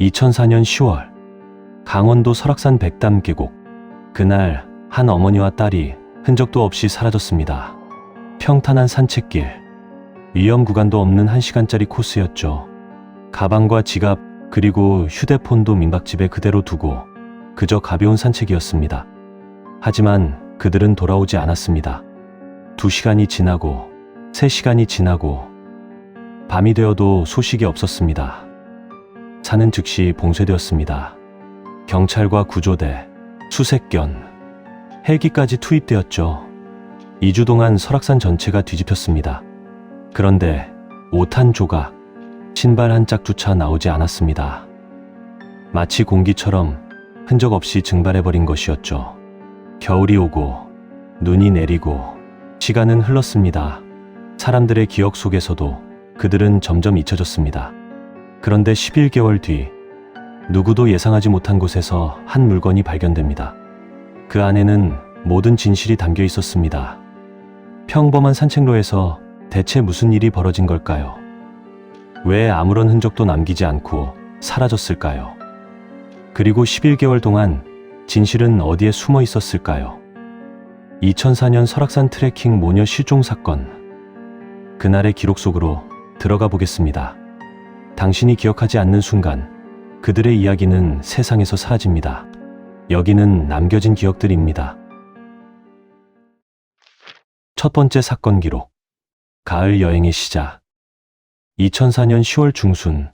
2004년 10월 강원도 설악산 백담 계곡. 그날 한 어머니와 딸이 흔적도 없이 사라졌습니다. 평탄한 산책길, 위험 구간도 없는 1시간짜리 코스였죠. 가방과 지갑 그리고 휴대폰도 민박집에 그대로 두고 그저 가벼운 산책이었습니다. 하지만 그들은 돌아오지 않았습니다. 2시간이 지나고 3시간이 지나고 밤이 되어도 소식이 없었습니다. 산은 즉시 봉쇄되었습니다. 경찰과 구조대, 수색견, 헬기까지 투입되었죠. 2주 동안 설악산 전체가 뒤집혔습니다. 그런데 옷 한 조각, 신발 한 짝조차 나오지 않았습니다. 마치 공기처럼 흔적 없이 증발해버린 것이었죠. 겨울이 오고 눈이 내리고 시간은 흘렀습니다. 사람들의 기억 속에서도 그들은 점점 잊혀졌습니다. 그런데 11개월 뒤 누구도 예상하지 못한 곳에서 한 물건이 발견됩니다. 그 안에는 모든 진실이 담겨 있었습니다. 평범한 산책로에서 대체 무슨 일이 벌어진 걸까요? 왜 아무런 흔적도 남기지 않고 사라졌을까요? 그리고 11개월 동안 진실은 어디에 숨어 있었을까요? 2004년 설악산 트레킹 모녀 실종 사건. 그날의 기록 속으로 들어가 보겠습니다. 당신이 기억하지 않는 순간 그들의 이야기는 세상에서 사라집니다. 여기는 남겨진 기억들입니다. 첫 번째 사건 기록. 가을 여행의 시작. 2004년 10월 중순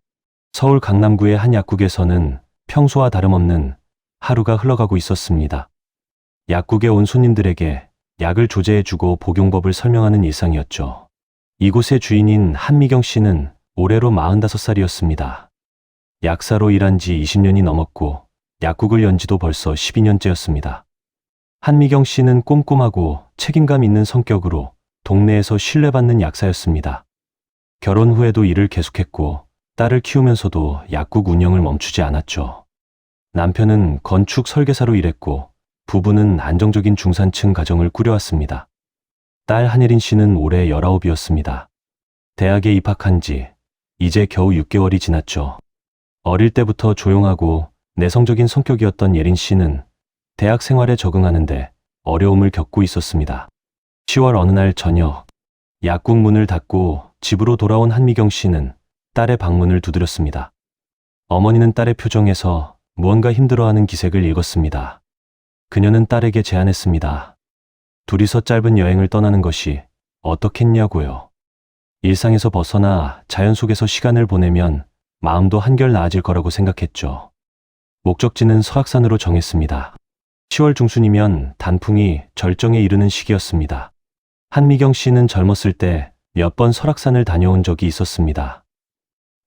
서울 강남구의 한 약국에서는 평소와 다름없는 하루가 흘러가고 있었습니다. 약국에 온 손님들에게 약을 조제해주고 복용법을 설명하는 일상이었죠. 이곳의 주인인 한미경 씨는 올해로 45살이었습니다. 약사로 일한 지 20년이 넘었고 약국을 연 지도 벌써 12년째였습니다. 한미경 씨는 꼼꼼하고 책임감 있는 성격으로 동네에서 신뢰받는 약사였습니다. 결혼 후에도 일을 계속했고 딸을 키우면서도 약국 운영을 멈추지 않았죠. 남편은 건축 설계사로 일했고 부부는 안정적인 중산층 가정을 꾸려왔습니다. 딸 한예린 씨는 올해 19이었습니다. 대학에 입학한 지 이제 겨우 6개월이 지났죠. 어릴 때부터 조용하고 내성적인 성격이었던 예린 씨는 대학 생활에 적응하는데 어려움을 겪고 있었습니다. 10월 어느 날 저녁, 약국 문을 닫고 집으로 돌아온 한미경 씨는 딸의 방문을 두드렸습니다. 어머니는 딸의 표정에서 무언가 힘들어하는 기색을 읽었습니다. 그녀는 딸에게 제안했습니다. 둘이서 짧은 여행을 떠나는 것이 어떻겠냐고요. 일상에서 벗어나 자연 속에서 시간을 보내면 마음도 한결 나아질 거라고 생각했죠. 목적지는 설악산으로 정했습니다. 10월 중순이면 단풍이 절정에 이르는 시기였습니다. 한미경 씨는 젊었을 때 몇 번 설악산을 다녀온 적이 있었습니다.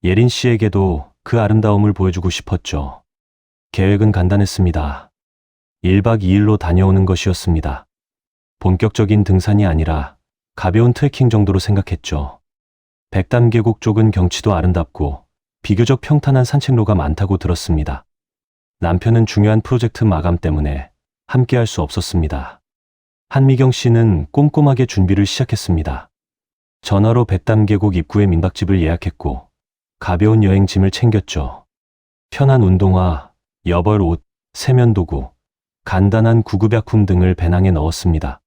예린 씨에게도 그 아름다움을 보여주고 싶었죠. 계획은 간단했습니다. 1박 2일로 다녀오는 것이었습니다. 본격적인 등산이 아니라 가벼운 트레킹 정도로 생각했죠. 백담 계곡 쪽은 경치도 아름답고 비교적 평탄한 산책로가 많다고 들었습니다. 남편은 중요한 프로젝트 마감 때문에 함께할 수 없었습니다. 한미경 씨는 꼼꼼하게 준비를 시작했습니다. 전화로 백담 계곡 입구에 민박집을 예약했고 가벼운 여행 짐을 챙겼죠. 편한 운동화, 여벌 옷, 세면도구, 간단한 구급약품 등을 배낭에 넣었습니다.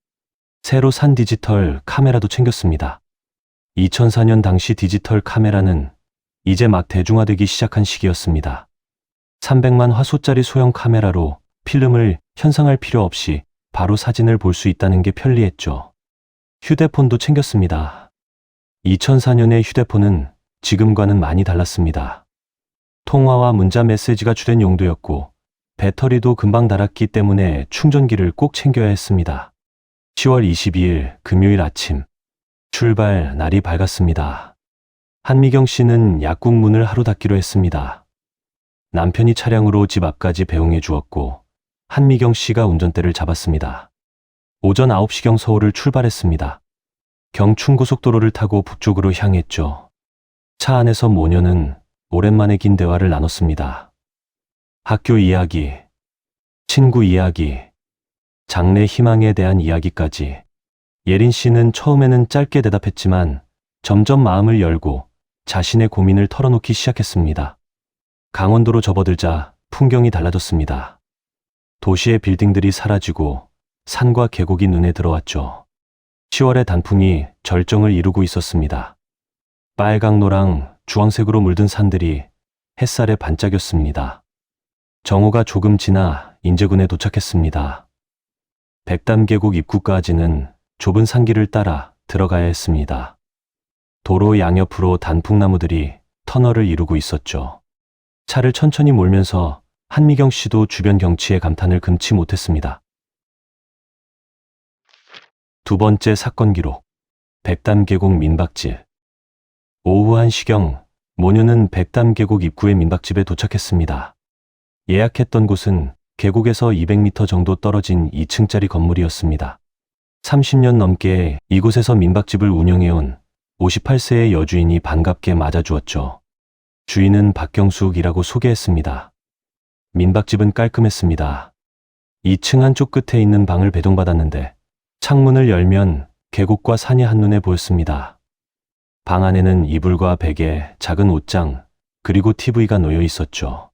새로 산 디지털 카메라도 챙겼습니다. 2004년 당시 디지털 카메라는 이제 막 대중화되기 시작한 시기였습니다. 300만 화소짜리 소형 카메라로 필름을 현상할 필요 없이 바로 사진을 볼 수 있다는 게 편리했죠. 휴대폰도 챙겼습니다. 2004년의 휴대폰은 지금과는 많이 달랐습니다. 통화와 문자 메시지가 주된 용도였고 배터리도 금방 닳았기 때문에 충전기를 꼭 챙겨야 했습니다. 10월 22일 금요일 아침, 출발 날이 밝았습니다. 한미경 씨는 약국 문을 하루 닫기로 했습니다. 남편이 차량으로 집 앞까지 배웅해 주었고 한미경 씨가 운전대를 잡았습니다. 오전 9시경 서울을 출발했습니다. 경춘고속도로를 타고 북쪽으로 향했죠. 차 안에서 모녀는 오랜만에 긴 대화를 나눴습니다. 학교 이야기, 친구 이야기, 장래 희망에 대한 이야기까지. 예린 씨는 처음에는 짧게 대답했지만 점점 마음을 열고 자신의 고민을 털어놓기 시작했습니다. 강원도로 접어들자 풍경이 달라졌습니다. 도시의 빌딩들이 사라지고 산과 계곡이 눈에 들어왔죠. 10월의 단풍이 절정을 이루고 있었습니다. 빨강, 노랑, 주황색으로 물든 산들이 햇살에 반짝였습니다. 정오가 조금 지나 인제군에 도착했습니다. 백담계곡 입구까지는 좁은 산길을 따라 들어가야 했습니다. 도로 양옆으로 단풍나무들이 터널을 이루고 있었죠. 차를 천천히 몰면서 한미경 씨도 주변 경치에 감탄을 금치 못했습니다. 두 번째 사건 기록. 백담계곡 민박집. 오후 1시경 모녀는 백담계곡 입구의 민박집에 도착했습니다. 예약했던 곳은 계곡에서 200m 정도 떨어진 2층짜리 건물이었습니다. 30년 넘게 이곳에서 민박집을 운영해온 58세의 여주인이 반갑게 맞아주었죠. 주인은 박경숙이라고 소개했습니다. 민박집은 깔끔했습니다. 2층 한쪽 끝에 있는 방을 배정받았는데 창문을 열면 계곡과 산이 한눈에 보였습니다. 방 안에는 이불과 베개, 작은 옷장, 그리고 TV가 놓여 있었죠.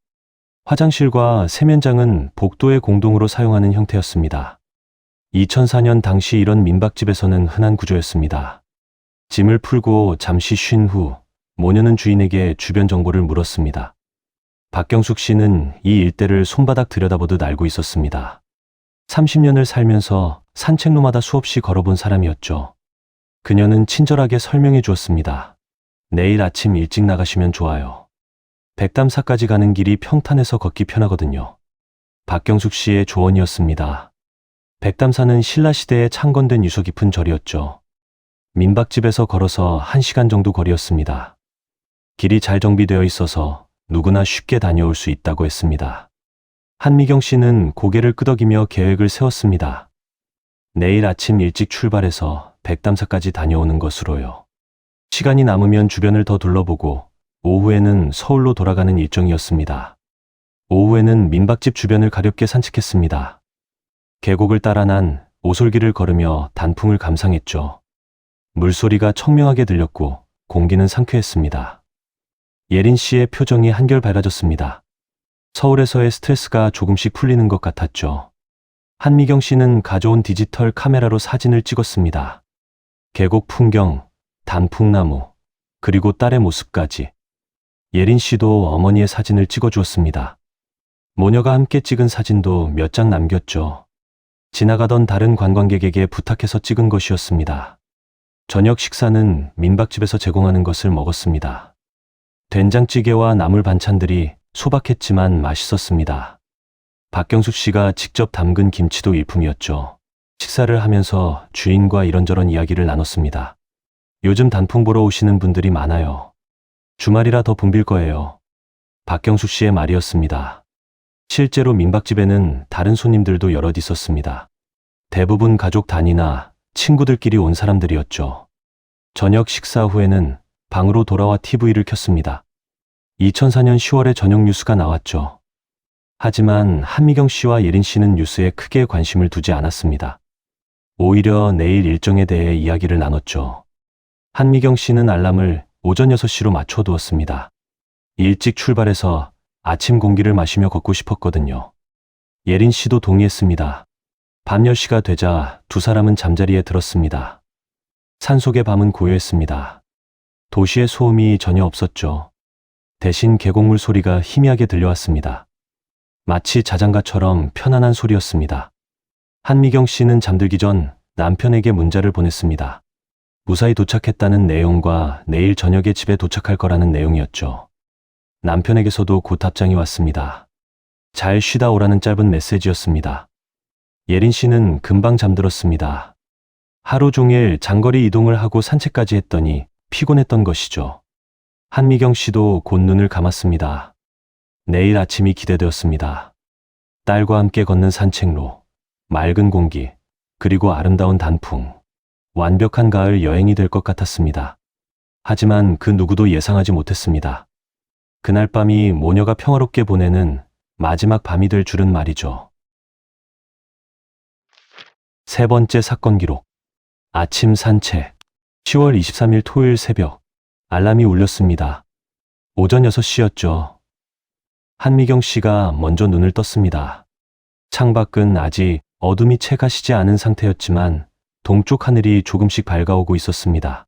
화장실과 세면장은 복도에 공동으로 사용하는 형태였습니다. 2004년 당시 이런 민박집에서는 흔한 구조였습니다. 짐을 풀고 잠시 쉰 후 모녀는 주인에게 주변 정보를 물었습니다. 박경숙 씨는 이 일대를 손바닥 들여다보듯 알고 있었습니다. 30년을 살면서 산책로마다 수없이 걸어본 사람이었죠. 그녀는 친절하게 설명해 주었습니다. 내일 아침 일찍 나가시면 좋아요. 백담사까지 가는 길이 평탄해서 걷기 편하거든요. 박경숙 씨의 조언이었습니다. 백담사는 신라시대에 창건된 유서 깊은 절이었죠. 민박집에서 걸어서 1시간 정도 거리였습니다. 길이 잘 정비되어 있어서 누구나 쉽게 다녀올 수 있다고 했습니다. 한미경 씨는 고개를 끄덕이며 계획을 세웠습니다. 내일 아침 일찍 출발해서 백담사까지 다녀오는 것으로요. 시간이 남으면 주변을 더 둘러보고 오후에는 서울로 돌아가는 일정이었습니다. 오후에는 민박집 주변을 가볍게 산책했습니다. 계곡을 따라 난 오솔길을 걸으며 단풍을 감상했죠. 물소리가 청명하게 들렸고 공기는 상쾌했습니다. 예린 씨의 표정이 한결 밝아졌습니다. 서울에서의 스트레스가 조금씩 풀리는 것 같았죠. 한미경 씨는 가져온 디지털 카메라로 사진을 찍었습니다. 계곡 풍경, 단풍나무, 그리고 딸의 모습까지. 예린 씨도 어머니의 사진을 찍어주었습니다. 모녀가 함께 찍은 사진도 몇 장 남겼죠. 지나가던 다른 관광객에게 부탁해서 찍은 것이었습니다. 저녁 식사는 민박집에서 제공하는 것을 먹었습니다. 된장찌개와 나물 반찬들이 소박했지만 맛있었습니다. 박경숙 씨가 직접 담근 김치도 일품이었죠. 식사를 하면서 주인과 이런저런 이야기를 나눴습니다. 요즘 단풍 보러 오시는 분들이 많아요. 주말이라 더 붐빌 거예요. 박경숙 씨의 말이었습니다. 실제로 민박집에는 다른 손님들도 여럿 있었습니다. 대부분 가족 단위나 친구들끼리 온 사람들이었죠. 저녁 식사 후에는 방으로 돌아와 TV를 켰습니다. 2004년 10월에 저녁 뉴스가 나왔죠. 하지만 한미경 씨와 예린 씨는 뉴스에 크게 관심을 두지 않았습니다. 오히려 내일 일정에 대해 이야기를 나눴죠. 한미경 씨는 알람을 오전 6시로 맞춰두었습니다. 일찍 출발해서 아침 공기를 마시며 걷고 싶었거든요. 예린 씨도 동의했습니다. 밤 10시가 되자 두 사람은 잠자리에 들었습니다. 산속의 밤은 고요했습니다. 도시의 소음이 전혀 없었죠. 대신 계곡물 소리가 희미하게 들려왔습니다. 마치 자장가처럼 편안한 소리였습니다. 한미경 씨는 잠들기 전 남편에게 문자를 보냈습니다. 무사히 도착했다는 내용과 내일 저녁에 집에 도착할 거라는 내용이었죠. 남편에게서도 곧 답장이 왔습니다. 잘 쉬다 오라는 짧은 메시지였습니다. 예린 씨는 금방 잠들었습니다. 하루 종일 장거리 이동을 하고 산책까지 했더니 피곤했던 것이죠. 한미경 씨도 곧 눈을 감았습니다. 내일 아침이 기대되었습니다. 딸과 함께 걷는 산책로, 맑은 공기, 그리고 아름다운 단풍. 완벽한 가을 여행이 될 것 같았습니다. 하지만 그 누구도 예상하지 못했습니다. 그날 밤이 모녀가 평화롭게 보내는 마지막 밤이 될 줄은 말이죠. 세 번째 사건 기록. 아침 산책. 10월 23일 토요일 새벽. 알람이 울렸습니다. 오전 6시였죠. 한미경 씨가 먼저 눈을 떴습니다. 창밖은 아직 어둠이 채 가시지 않은 상태였지만 동쪽 하늘이 조금씩 밝아오고 있었습니다.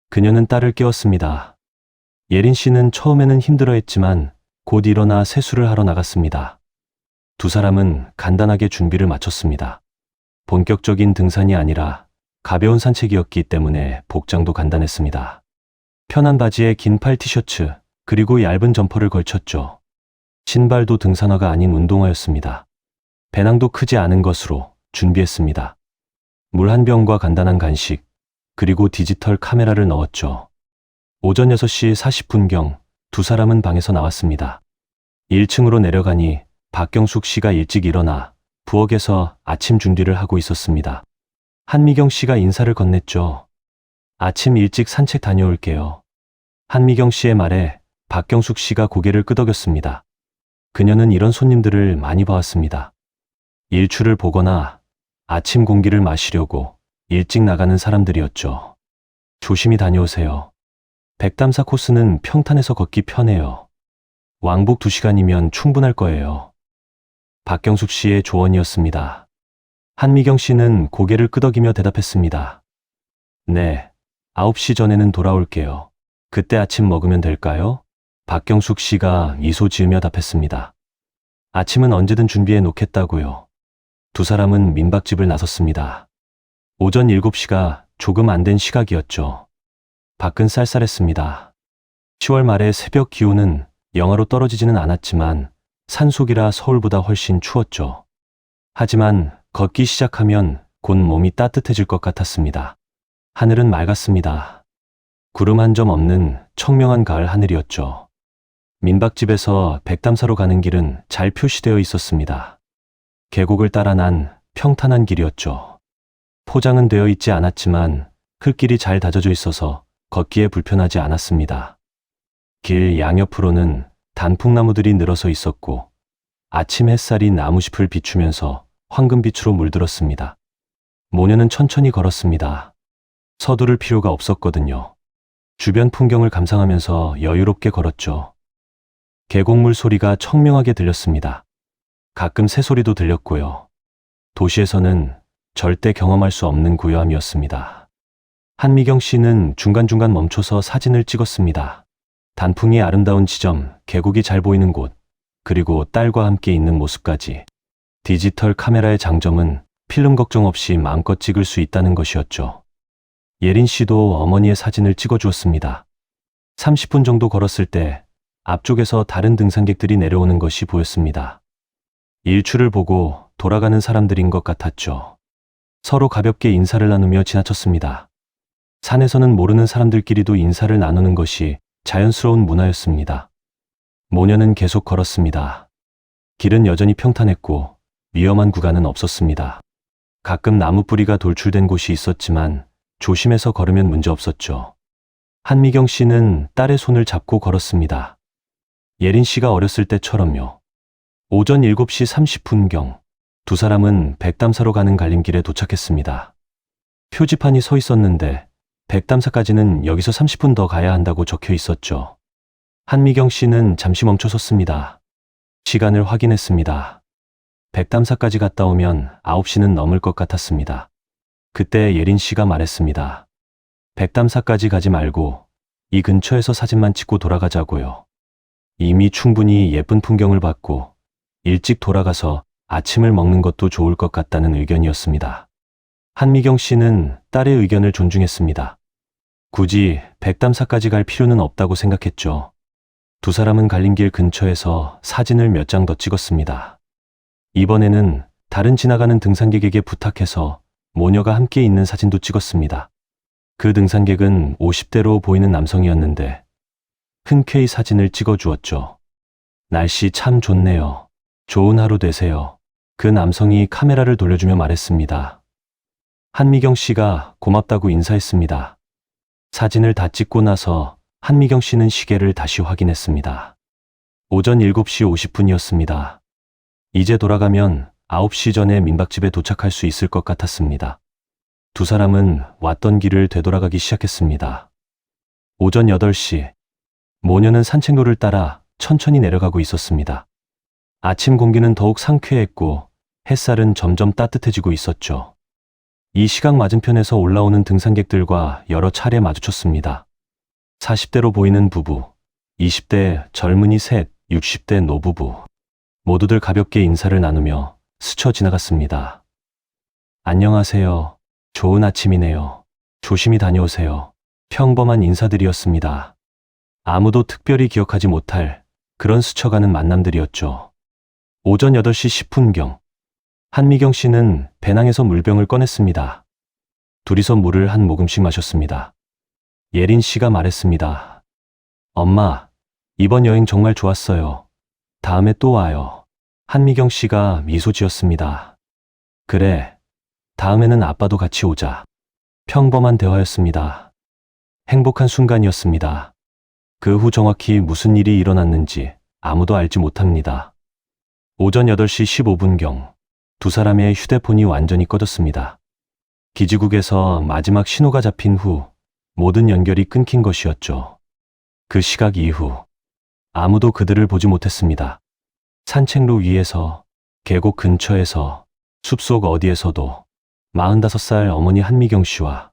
그녀는 딸을 깨웠습니다. 예린 씨는 처음에는 힘들어했지만 곧 일어나 세수를 하러 나갔습니다. 두 사람은 간단하게 준비를 마쳤습니다. 본격적인 등산이 아니라 가벼운 산책이었기 때문에 복장도 간단했습니다. 편한 바지에 긴 팔 티셔츠, 그리고 얇은 점퍼를 걸쳤죠. 신발도 등산화가 아닌 운동화였습니다. 배낭도 크지 않은 것으로 준비했습니다. 물 한 병과 간단한 간식, 그리고 디지털 카메라를 넣었죠. 오전 6시 40분경 두 사람은 방에서 나왔습니다. 1층으로 내려가니 박경숙 씨가 일찍 일어나 부엌에서 아침 준비를 하고 있었습니다. 한미경 씨가 인사를 건넸죠. 아침 일찍 산책 다녀올게요. 한미경 씨의 말에 박경숙 씨가 고개를 끄덕였습니다. 그녀는 이런 손님들을 많이 봐왔습니다. 일출을 보거나 아침 공기를 마시려고 일찍 나가는 사람들이었죠. 조심히 다녀오세요. 백담사 코스는 평탄해서 걷기 편해요. 왕복 2시간이면 충분할 거예요. 박경숙 씨의 조언이었습니다. 한미경 씨는 고개를 끄덕이며 대답했습니다. 네, 9시 전에는 돌아올게요. 그때 아침 먹으면 될까요? 박경숙 씨가 미소 지으며 답했습니다. 아침은 언제든 준비해 놓겠다고요. 두 사람은 민박집을 나섰습니다. 오전 7시가 조금 안 된 시각이었죠. 밖은 쌀쌀했습니다. 10월 말의 새벽 기온은 영하로 떨어지지는 않았지만 산속이라 서울보다 훨씬 추웠죠. 하지만 걷기 시작하면 곧 몸이 따뜻해질 것 같았습니다. 하늘은 맑았습니다. 구름 한 점 없는 청명한 가을 하늘이었죠. 민박집에서 백담사로 가는 길은 잘 표시되어 있었습니다. 계곡을 따라 난 평탄한 길이었죠. 포장은 되어 있지 않았지만 흙길이 잘 다져져 있어서 걷기에 불편하지 않았습니다. 길 양옆으로는 단풍나무들이 늘어서 있었고 아침 햇살이 나무숲을 비추면서 황금빛으로 물들었습니다. 모녀는 천천히 걸었습니다. 서두를 필요가 없었거든요. 주변 풍경을 감상하면서 여유롭게 걸었죠. 계곡물 소리가 청명하게 들렸습니다. 가끔 새소리도 들렸고요. 도시에서는 절대 경험할 수 없는 고요함이었습니다. 한미경 씨는 중간중간 멈춰서 사진을 찍었습니다. 단풍이 아름다운 지점, 계곡이 잘 보이는 곳, 그리고 딸과 함께 있는 모습까지. 디지털 카메라의 장점은 필름 걱정 없이 마음껏 찍을 수 있다는 것이었죠. 예린 씨도 어머니의 사진을 찍어주었습니다. 30분 정도 걸었을 때 앞쪽에서 다른 등산객들이 내려오는 것이 보였습니다. 일출을 보고 돌아가는 사람들인 것 같았죠. 서로 가볍게 인사를 나누며 지나쳤습니다. 산에서는 모르는 사람들끼리도 인사를 나누는 것이 자연스러운 문화였습니다. 모녀는 계속 걸었습니다. 길은 여전히 평탄했고 위험한 구간은 없었습니다. 가끔 나무 뿌리가 돌출된 곳이 있었지만 조심해서 걸으면 문제 없었죠. 한미경 씨는 딸의 손을 잡고 걸었습니다. 예린 씨가 어렸을 때처럼요. 오전 7시 30분경 두 사람은 백담사로 가는 갈림길에 도착했습니다. 표지판이 서 있었는데 백담사까지는 여기서 30분 더 가야 한다고 적혀 있었죠. 한미경 씨는 잠시 멈춰 섰습니다. 시간을 확인했습니다. 백담사까지 갔다 오면 9시는 넘을 것 같았습니다. 그때 예린 씨가 말했습니다. 백담사까지 가지 말고 이 근처에서 사진만 찍고 돌아가자고요. 이미 충분히 예쁜 풍경을 봤고 일찍 돌아가서 아침을 먹는 것도 좋을 것 같다는 의견이었습니다. 한미경 씨는 딸의 의견을 존중했습니다. 굳이 백담사까지 갈 필요는 없다고 생각했죠. 두 사람은 갈림길 근처에서 사진을 몇 장 더 찍었습니다. 이번에는 다른 지나가는 등산객에게 부탁해서 모녀가 함께 있는 사진도 찍었습니다. 그 등산객은 50대로 보이는 남성이었는데 흔쾌히 사진을 찍어주었죠. 날씨 참 좋네요. 좋은 하루 되세요. 그 남성이 카메라를 돌려주며 말했습니다. 한미경 씨가 고맙다고 인사했습니다. 사진을 다 찍고 나서 한미경 씨는 시계를 다시 확인했습니다. 오전 7시 50분이었습니다. 이제 돌아가면 9시 전에 민박집에 도착할 수 있을 것 같았습니다. 두 사람은 왔던 길을 되돌아가기 시작했습니다. 오전 8시, 모녀는 산책로를 따라 천천히 내려가고 있었습니다. 아침 공기는 더욱 상쾌했고 햇살은 점점 따뜻해지고 있었죠. 이 시각 맞은편에서 올라오는 등산객들과 여러 차례 마주쳤습니다. 40대로 보이는 부부, 20대 젊은이 셋, 60대 노부부. 모두들 가볍게 인사를 나누며 스쳐 지나갔습니다. 안녕하세요. 좋은 아침이네요. 조심히 다녀오세요. 평범한 인사들이었습니다. 아무도 특별히 기억하지 못할 그런 스쳐가는 만남들이었죠. 오전 8시 10분경, 한미경 씨는 배낭에서 물병을 꺼냈습니다. 둘이서 물을 한 모금씩 마셨습니다. 예린 씨가 말했습니다. 엄마, 이번 여행 정말 좋았어요. 다음에 또 와요. 한미경 씨가 미소 지었습니다. 그래, 다음에는 아빠도 같이 오자. 평범한 대화였습니다. 행복한 순간이었습니다. 그 후 정확히 무슨 일이 일어났는지 아무도 알지 못합니다. 오전 8시 15분경, 두 사람의 휴대폰이 완전히 꺼졌습니다. 기지국에서 마지막 신호가 잡힌 후 모든 연결이 끊긴 것이었죠. 그 시각 이후 아무도 그들을 보지 못했습니다. 산책로 위에서, 계곡 근처에서, 숲속 어디에서도 45살 어머니 한미경 씨와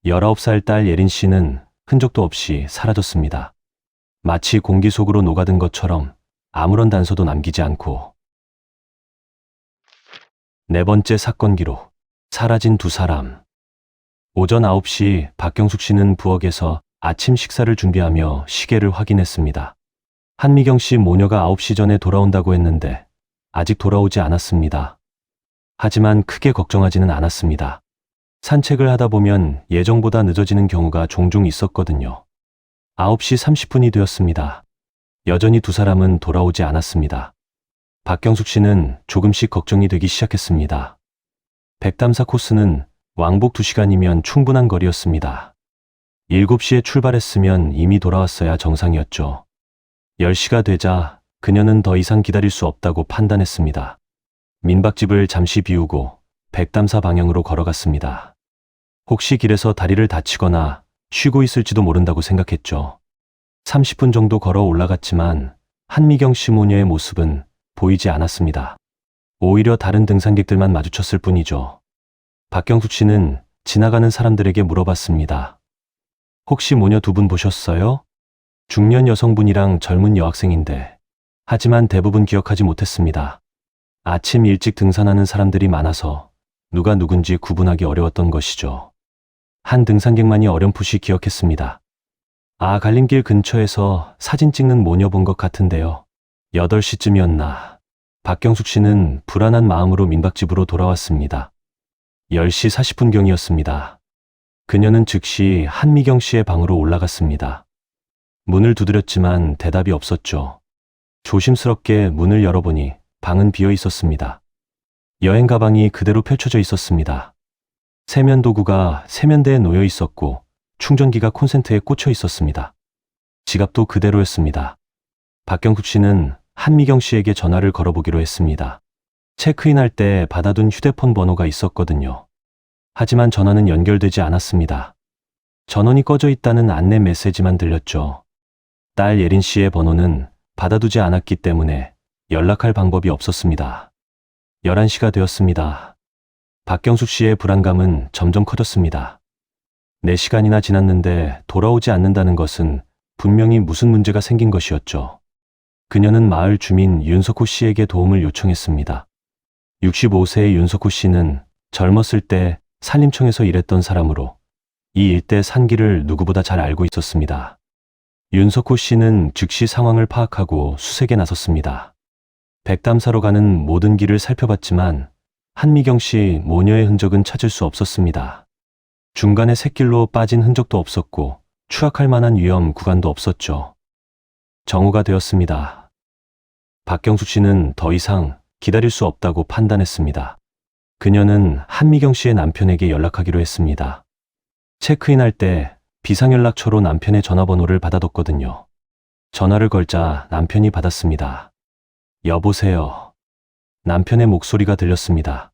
19살 딸 예린 씨는 흔적도 없이 사라졌습니다. 마치 공기 속으로 녹아든 것처럼 아무런 단서도 남기지 않고. 네 번째 사건 기록. 사라진 두 사람. 오전 9시 박경숙 씨는 부엌에서 아침 식사를 준비하며 시계를 확인했습니다. 한미경 씨 모녀가 9시 전에 돌아온다고 했는데 아직 돌아오지 않았습니다. 하지만 크게 걱정하지는 않았습니다. 산책을 하다 보면 예정보다 늦어지는 경우가 종종 있었거든요. 9시 30분이 되었습니다. 여전히 두 사람은 돌아오지 않았습니다. 박경숙 씨는 조금씩 걱정이 되기 시작했습니다. 백담사 코스는 왕복 2시간이면 충분한 거리였습니다. 7시에 출발했으면 이미 돌아왔어야 정상이었죠. 10시가 되자 그녀는 더 이상 기다릴 수 없다고 판단했습니다. 민박집을 잠시 비우고 백담사 방향으로 걸어갔습니다. 혹시 길에서 다리를 다치거나 쉬고 있을지도 모른다고 생각했죠. 30분 정도 걸어 올라갔지만 한미경 씨 모녀의 모습은 보이지 않았습니다. 오히려 다른 등산객들만 마주쳤을 뿐이죠. 박경숙 씨는 지나가는 사람들에게 물어봤습니다. 혹시 모녀 두 분 보셨어요? 중년 여성분이랑 젊은 여학생인데, 하지만 대부분 기억하지 못했습니다. 아침 일찍 등산하는 사람들이 많아서 누가 누군지 구분하기 어려웠던 것이죠. 한 등산객만이 어렴풋이 기억했습니다. 아, 갈림길 근처에서 사진 찍는 모녀 본 것 같은데요. 8시쯤이었나. 박경숙 씨는 불안한 마음으로 민박집으로 돌아왔습니다. 10시 40분경이었습니다. 그녀는 즉시 한미경 씨의 방으로 올라갔습니다. 문을 두드렸지만 대답이 없었죠. 조심스럽게 문을 열어보니 방은 비어 있었습니다. 여행 가방이 그대로 펼쳐져 있었습니다. 세면 도구가 세면대에 놓여 있었고 충전기가 콘센트에 꽂혀 있었습니다. 지갑도 그대로였습니다. 박경숙 씨는 한미경 씨에게 전화를 걸어보기로 했습니다. 체크인할 때 받아둔 휴대폰 번호가 있었거든요. 하지만 전화는 연결되지 않았습니다. 전원이 꺼져 있다는 안내 메시지만 들렸죠. 딸 예린 씨의 번호는 받아두지 않았기 때문에 연락할 방법이 없었습니다. 11시가 되었습니다. 박경숙 씨의 불안감은 점점 커졌습니다. 4시간이나 지났는데 돌아오지 않는다는 것은 분명히 무슨 문제가 생긴 것이었죠. 그녀는 마을 주민 윤석호 씨에게 도움을 요청했습니다. 65세의 윤석호 씨는 젊었을 때 산림청에서 일했던 사람으로 이 일대 산길을 누구보다 잘 알고 있었습니다. 윤석호 씨는 즉시 상황을 파악하고 수색에 나섰습니다. 백담사로 가는 모든 길을 살펴봤지만 한미경 씨 모녀의 흔적은 찾을 수 없었습니다. 중간에 샛길로 빠진 흔적도 없었고 추락할 만한 위험 구간도 없었죠. 정오가 되었습니다. 박경숙 씨는 더 이상 기다릴 수 없다고 판단했습니다. 그녀는 한미경 씨의 남편에게 연락하기로 했습니다. 체크인할 때 비상연락처로 남편의 전화번호를 받아뒀거든요. 전화를 걸자 남편이 받았습니다. 여보세요. 남편의 목소리가 들렸습니다.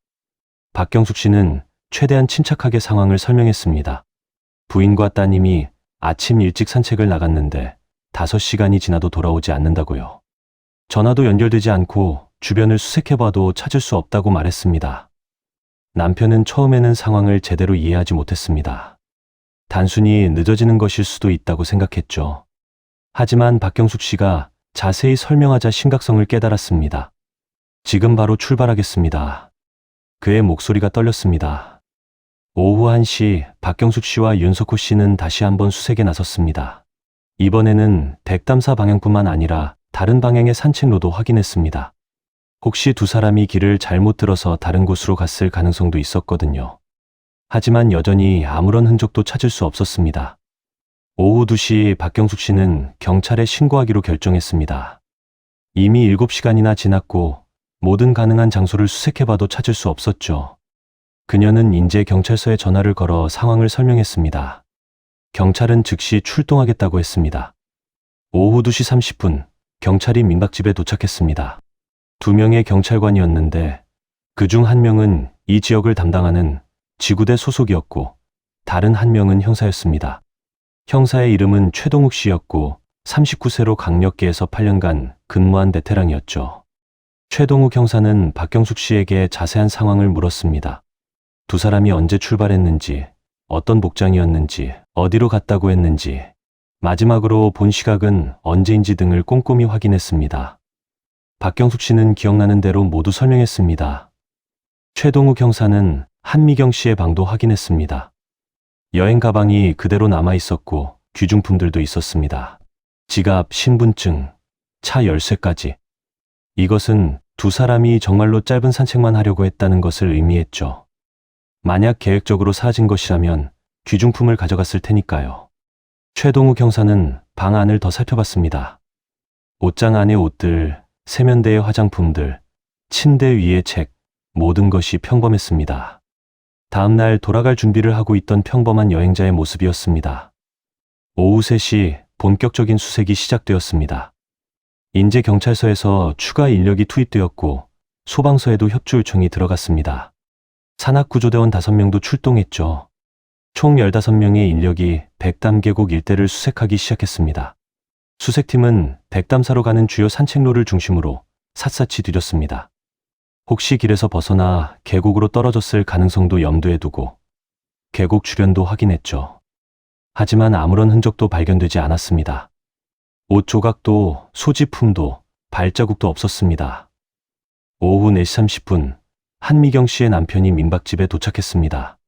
박경숙 씨는 최대한 침착하게 상황을 설명했습니다. 부인과 따님이 아침 일찍 산책을 나갔는데 5시간이 지나도 돌아오지 않는다고요. 전화도 연결되지 않고 주변을 수색해봐도 찾을 수 없다고 말했습니다. 남편은 처음에는 상황을 제대로 이해하지 못했습니다. 단순히 늦어지는 것일 수도 있다고 생각했죠. 하지만 박경숙 씨가 자세히 설명하자 심각성을 깨달았습니다. 지금 바로 출발하겠습니다. 그의 목소리가 떨렸습니다. 오후 1시 박경숙 씨와 윤석호 씨는 다시 한번 수색에 나섰습니다. 이번에는 백담사 방향뿐만 아니라 다른 방향의 산책로도 확인했습니다. 혹시 두 사람이 길을 잘못 들어서 다른 곳으로 갔을 가능성도 있었거든요. 하지만 여전히 아무런 흔적도 찾을 수 없었습니다. 오후 2시 박경숙 씨는 경찰에 신고하기로 결정했습니다. 이미 7시간이나 지났고 모든 가능한 장소를 수색해봐도 찾을 수 없었죠. 그녀는 인제 경찰서에 전화를 걸어 상황을 설명했습니다. 경찰은 즉시 출동하겠다고 했습니다. 오후 2시 30분 경찰이 민박집에 도착했습니다. 2명의 경찰관이었는데 그중 1명은 이 지역을 담당하는 지구대 소속이었고 다른 1명은 형사였습니다. 형사의 이름은 최동욱 씨였고 39세로 강력계에서 8년간 근무한 베테랑이었죠. 최동욱 형사는 박경숙 씨에게 자세한 상황을 물었습니다. 두 사람이 언제 출발했는지, 어떤 복장이었는지, 어디로 갔다고 했는지, 마지막으로 본 시각은 언제인지 등을 꼼꼼히 확인했습니다. 박경숙 씨는 기억나는 대로 모두 설명했습니다. 최동욱 형사는 한미경 씨의 방도 확인했습니다. 여행 가방이 그대로 남아 있었고 귀중품들도 있었습니다. 지갑, 신분증, 차 열쇠까지. 이것은 두 사람이 정말로 짧은 산책만 하려고 했다는 것을 의미했죠. 만약 계획적으로 사라진 것이라면 귀중품을 가져갔을 테니까요. 최동욱 형사는 방 안을 더 살펴봤습니다. 옷장 안의 옷들, 세면대의 화장품들, 침대 위의 책, 모든 것이 평범했습니다. 다음 날 돌아갈 준비를 하고 있던 평범한 여행자의 모습이었습니다. 오후 3시 본격적인 수색이 시작되었습니다. 인제 경찰서에서 추가 인력이 투입되었고 소방서에도 협조 요청이 들어갔습니다. 산악구조대원 5명도 출동했죠. 총 15명의 인력이 백담 계곡 일대를 수색하기 시작했습니다. 수색팀은 백담사로 가는 주요 산책로를 중심으로 샅샅이 뒤졌습니다. 혹시 길에서 벗어나 계곡으로 떨어졌을 가능성도 염두에 두고 계곡 주변도 확인했죠. 하지만 아무런 흔적도 발견되지 않았습니다. 옷 조각도 소지품도 발자국도 없었습니다. 오후 4시 30분 한미경 씨의 남편이 민박집에 도착했습니다.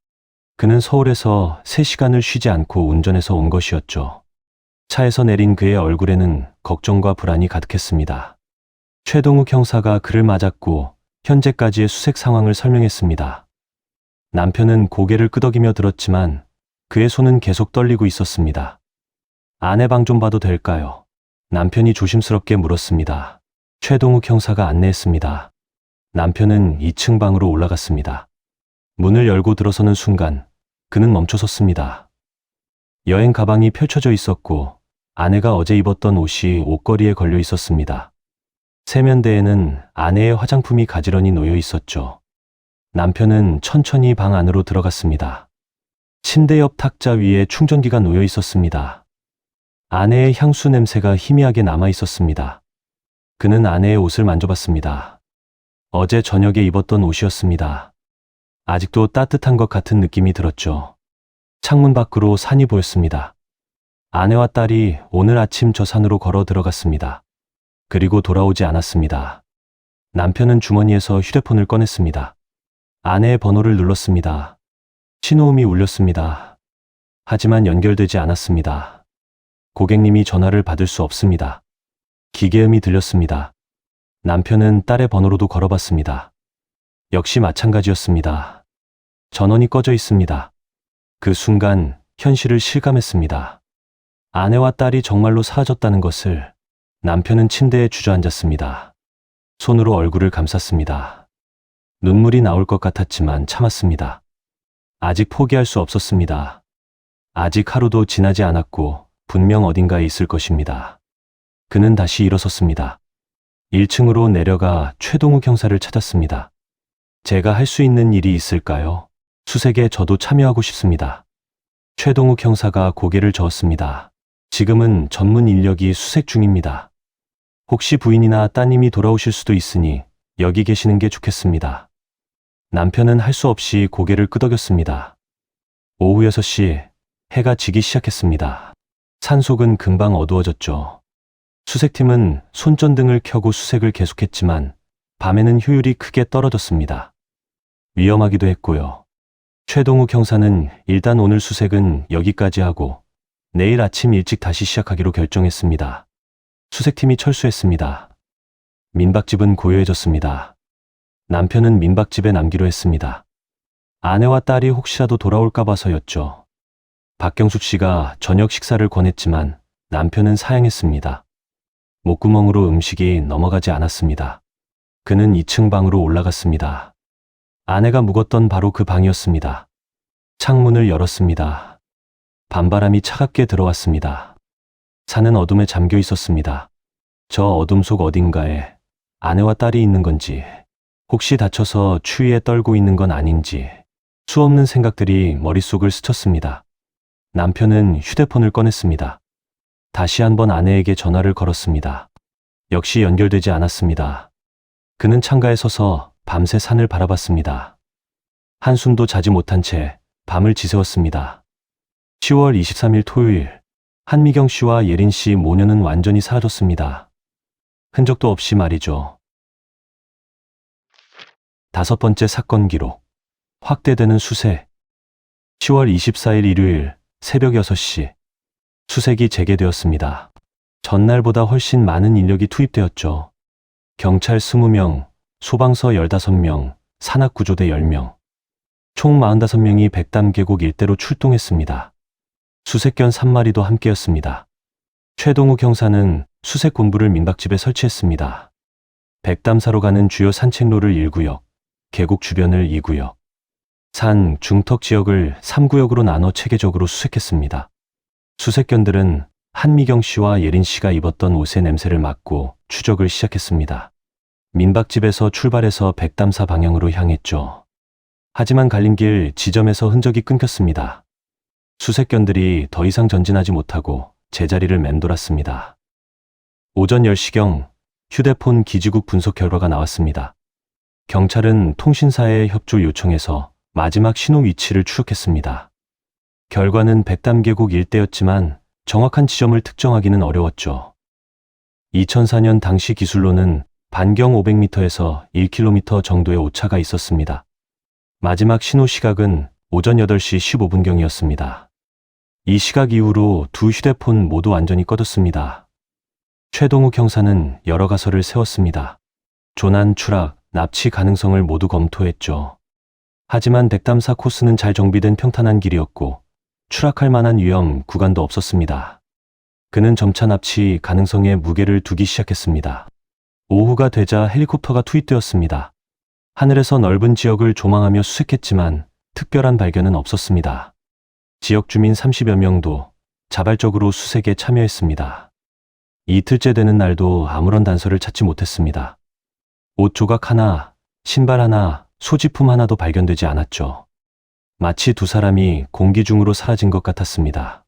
그는 서울에서 3시간을 쉬지 않고 운전해서 온 것이었죠. 차에서 내린 그의 얼굴에는 걱정과 불안이 가득했습니다. 최동욱 형사가 그를 맞았고 현재까지의 수색 상황을 설명했습니다. 남편은 고개를 끄덕이며 들었지만 그의 손은 계속 떨리고 있었습니다. 아내 방 좀 봐도 될까요? 남편이 조심스럽게 물었습니다. 최동욱 형사가 안내했습니다. 남편은 2층 방으로 올라갔습니다. 문을 열고 들어서는 순간 그는 멈춰섰습니다. 여행 가방이 펼쳐져 있었고 아내가 어제 입었던 옷이 옷걸이에 걸려 있었습니다. 세면대에는 아내의 화장품이 가지런히 놓여 있었죠. 남편은 천천히 방 안으로 들어갔습니다. 침대 옆 탁자 위에 충전기가 놓여 있었습니다. 아내의 향수 냄새가 희미하게 남아 있었습니다. 그는 아내의 옷을 만져봤습니다. 어제 저녁에 입었던 옷이었습니다. 아직도 따뜻한 것 같은 느낌이 들었죠. 창문 밖으로 산이 보였습니다. 아내와 딸이 오늘 아침 저 산으로 걸어 들어갔습니다. 그리고 돌아오지 않았습니다. 남편은 주머니에서 휴대폰을 꺼냈습니다. 아내의 번호를 눌렀습니다. 신호음이 울렸습니다. 하지만 연결되지 않았습니다. 고객님이 전화를 받을 수 없습니다. 기계음이 들렸습니다. 남편은 딸의 번호로도 걸어봤습니다. 역시 마찬가지였습니다. 전원이 꺼져 있습니다. 그 순간 현실을 실감했습니다. 아내와 딸이 정말로 사라졌다는 것을. 남편은 침대에 주저앉았습니다. 손으로 얼굴을 감쌌습니다. 눈물이 나올 것 같았지만 참았습니다. 아직 포기할 수 없었습니다. 아직 하루도 지나지 않았고 분명 어딘가에 있을 것입니다. 그는 다시 일어섰습니다. 1층으로 내려가 최동욱 형사를 찾았습니다. 제가 할 수 있는 일이 있을까요? 수색에 저도 참여하고 싶습니다. 최동욱 형사가 고개를 저었습니다. 지금은 전문 인력이 수색 중입니다. 혹시 부인이나 따님이 돌아오실 수도 있으니 여기 계시는 게 좋겠습니다. 남편은 할 수 없이 고개를 끄덕였습니다. 오후 6시 해가 지기 시작했습니다. 산속은 금방 어두워졌죠. 수색팀은 손전등을 켜고 수색을 계속했지만 밤에는 효율이 크게 떨어졌습니다. 위험하기도 했고요. 최동욱 형사는 일단 오늘 수색은 여기까지 하고 내일 아침 일찍 다시 시작하기로 결정했습니다. 수색팀이 철수했습니다. 민박집은 고요해졌습니다. 남편은 민박집에 남기로 했습니다. 아내와 딸이 혹시라도 돌아올까 봐서였죠. 박경숙 씨가 저녁 식사를 권했지만 남편은 사양했습니다. 목구멍으로 음식이 넘어가지 않았습니다. 그는 2층 방으로 올라갔습니다. 아내가 묵었던 바로 그 방이었습니다. 창문을 열었습니다. 밤바람이 차갑게 들어왔습니다. 산은 어둠에 잠겨 있었습니다. 저 어둠 속 어딘가에 아내와 딸이 있는 건지, 혹시 다쳐서 추위에 떨고 있는 건 아닌지, 수없는 생각들이 머릿속을 스쳤습니다. 남편은 휴대폰을 꺼냈습니다. 다시 한번 아내에게 전화를 걸었습니다. 역시 연결되지 않았습니다. 그는 창가에 서서 밤새 산을 바라봤습니다. 한숨도 자지 못한 채 밤을 지새웠습니다. 10월 23일 토요일, 한미경 씨와 예린 씨 모녀는 완전히 사라졌습니다. 흔적도 없이 말이죠. 5번째 사건 기록. 확대되는 수색. 10월 24일 일요일 새벽 6시. 수색이 재개되었습니다. 전날보다 훨씬 많은 인력이 투입되었죠. 경찰 20명, 소방서 15명, 산악구조대 10명. 총 45명이 백담 계곡 일대로 출동했습니다. 수색견 3마리도 함께였습니다. 최동욱 형사는 수색 본부를 민박집에 설치했습니다. 백담사로 가는 주요 산책로를 1구역, 계곡 주변을 2구역, 산, 중턱 지역을 3구역으로 나눠 체계적으로 수색했습니다. 수색견들은 한미경 씨와 예린 씨가 입었던 옷의 냄새를 맡고 추적을 시작했습니다. 민박집에서 출발해서 백담사 방향으로 향했죠. 하지만 갈림길 지점에서 흔적이 끊겼습니다. 수색견들이 더 이상 전진하지 못하고 제자리를 맴돌았습니다. 오전 10시경 휴대폰 기지국 분석 결과가 나왔습니다. 경찰은 통신사에 협조 요청해서 마지막 신호 위치를 추적했습니다. 결과는 백담 계곡 일대였지만 정확한 지점을 특정하기는 어려웠죠. 2004년 당시 기술로는 반경 500m에서 1km 정도의 오차가 있었습니다. 마지막 신호 시각은 오전 8시 15분경이었습니다. 이 시각 이후로 두 휴대폰 모두 완전히 꺼졌습니다. 최동욱 형사는 여러 가설을 세웠습니다. 조난, 추락, 납치 가능성을 모두 검토했죠. 하지만 백담사 코스는 잘 정비된 평탄한 길이었고 추락할 만한 위험 구간도 없었습니다. 그는 점차 납치 가능성에 무게를 두기 시작했습니다. 오후가 되자 헬리콥터가 투입되었습니다. 하늘에서 넓은 지역을 조망하며 수색했지만 특별한 발견은 없었습니다. 지역 주민 30여 명도 자발적으로 수색에 참여했습니다. 이틀째 되는 날도 아무런 단서를 찾지 못했습니다. 옷 조각 하나, 신발 하나, 소지품 하나도 발견되지 않았죠. 마치 두 사람이 공기 중으로 사라진 것 같았습니다.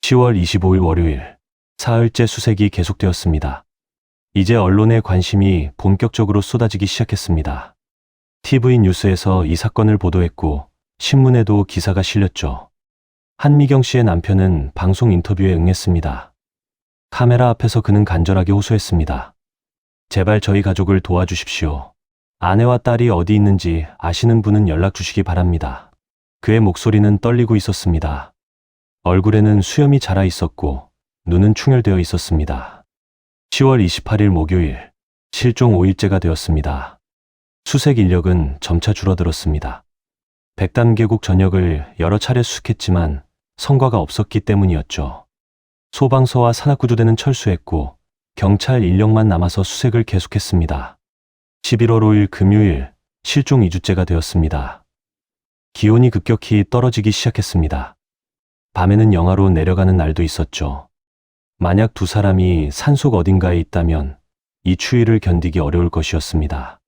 10월 25일 월요일, 사흘째 수색이 계속되었습니다. 이제 언론의 관심이 본격적으로 쏟아지기 시작했습니다. TV 뉴스에서 이 사건을 보도했고 신문에도 기사가 실렸죠. 한미경 씨의 남편은 방송 인터뷰에 응했습니다. 카메라 앞에서 그는 간절하게 호소했습니다. 제발 저희 가족을 도와주십시오. 아내와 딸이 어디 있는지 아시는 분은 연락 주시기 바랍니다. 그의 목소리는 떨리고 있었습니다. 얼굴에는 수염이 자라 있었고 눈은 충혈되어 있었습니다. 10월 28일 목요일, 실종 5일째가 되었습니다. 수색 인력은 점차 줄어들었습니다. 백담 계곡 전역을 여러 차례 수색했지만 성과가 없었기 때문이었죠. 소방서와 산악구조대는 철수했고 경찰 인력만 남아서 수색을 계속했습니다. 11월 5일 금요일, 실종 2주째가 되었습니다. 기온이 급격히 떨어지기 시작했습니다. 밤에는 영하로 내려가는 날도 있었죠. 만약 두 사람이 산속 어딘가에 있다면 이 추위를 견디기 어려울 것이었습니다.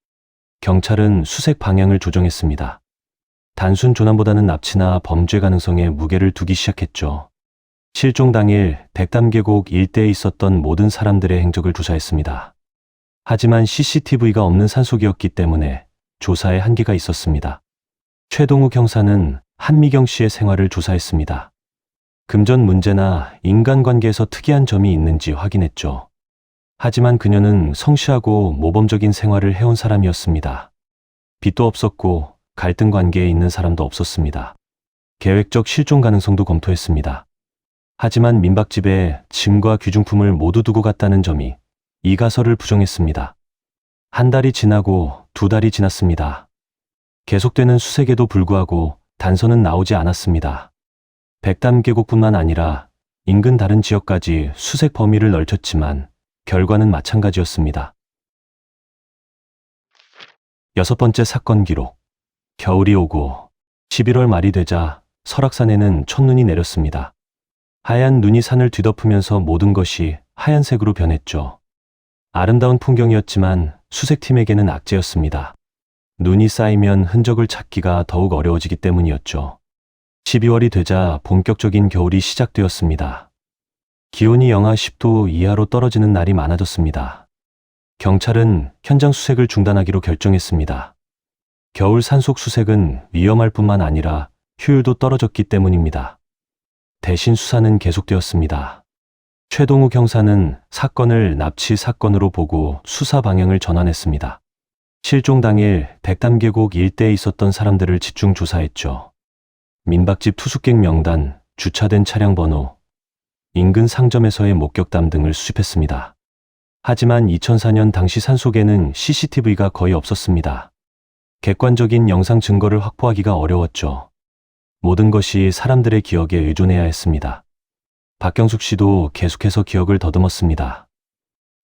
경찰은 수색 방향을 조정했습니다. 단순 조난보다는 납치나 범죄 가능성에 무게를 두기 시작했죠. 실종 당일 백담계곡 일대에 있었던 모든 사람들의 행적을 조사했습니다. 하지만 CCTV가 없는 산속이었기 때문에 조사에 한계가 있었습니다. 최동욱 형사는 한미경 씨의 생활을 조사했습니다. 금전 문제나 인간관계에서 특이한 점이 있는지 확인했죠. 하지만 그녀는 성실하고 모범적인 생활을 해온 사람이었습니다. 빚도 없었고 갈등 관계에 있는 사람도 없었습니다. 계획적 실종 가능성도 검토했습니다. 하지만 민박집에 짐과 귀중품을 모두 두고 갔다는 점이 이 가설을 부정했습니다. 한 달이 지나고 두 달이 지났습니다. 계속되는 수색에도 불구하고 단서는 나오지 않았습니다. 백담계곡뿐만 아니라 인근 다른 지역까지 수색 범위를 넓혔지만 결과는 마찬가지였습니다. 6번째 사건 기록. 겨울이 오고 11월 말이 되자 설악산에는 첫눈이 내렸습니다. 하얀 눈이 산을 뒤덮으면서 모든 것이 하얀색으로 변했죠. 아름다운 풍경이었지만 수색팀에게는 악재였습니다. 눈이 쌓이면 흔적을 찾기가 더욱 어려워지기 때문이었죠. 12월이 되자 본격적인 겨울이 시작되었습니다. 기온이 영하 10도 이하로 떨어지는 날이 많아졌습니다. 경찰은 현장 수색을 중단하기로 결정했습니다. 겨울 산속 수색은 위험할 뿐만 아니라 효율도 떨어졌기 때문입니다. 대신 수사는 계속되었습니다. 최동욱 형사는 사건을 납치 사건으로 보고 수사 방향을 전환했습니다. 실종 당일 백담계곡 일대에 있었던 사람들을 집중 조사했죠. 민박집 투숙객 명단, 주차된 차량 번호, 인근 상점에서의 목격담 등을 수집했습니다. 하지만 2004년 당시 산속에는 CCTV가 거의 없었습니다. 객관적인 영상 증거를 확보하기가 어려웠죠. 모든 것이 사람들의 기억에 의존해야 했습니다. 박경숙 씨도 계속해서 기억을 더듬었습니다.